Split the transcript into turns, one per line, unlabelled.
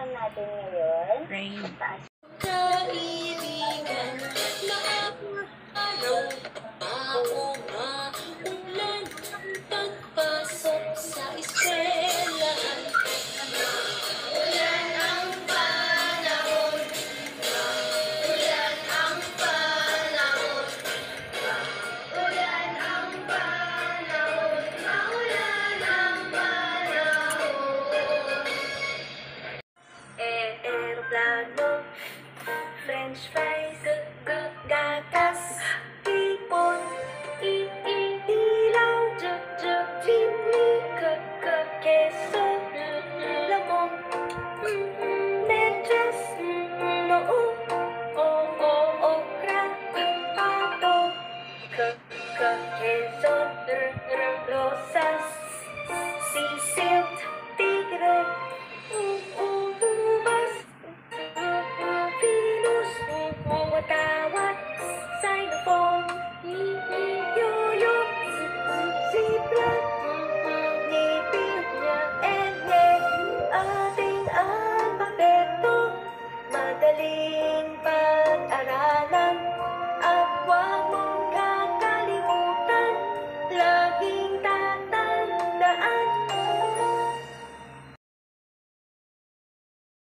pag-uusapan natin ngayon.
Rain.
Kaibigan na araw, mauna, ulan, pagpasok sa eskwelahan. Ulan ang panahon, ulan ang panahon, ulan ang panahon, maulan ang panahon. Eroplano, French fries, gatas, ipon, ilaw, chimney, keso, lamok, medyas, noo, okra, pato, keso, rosas, sisil, tigre,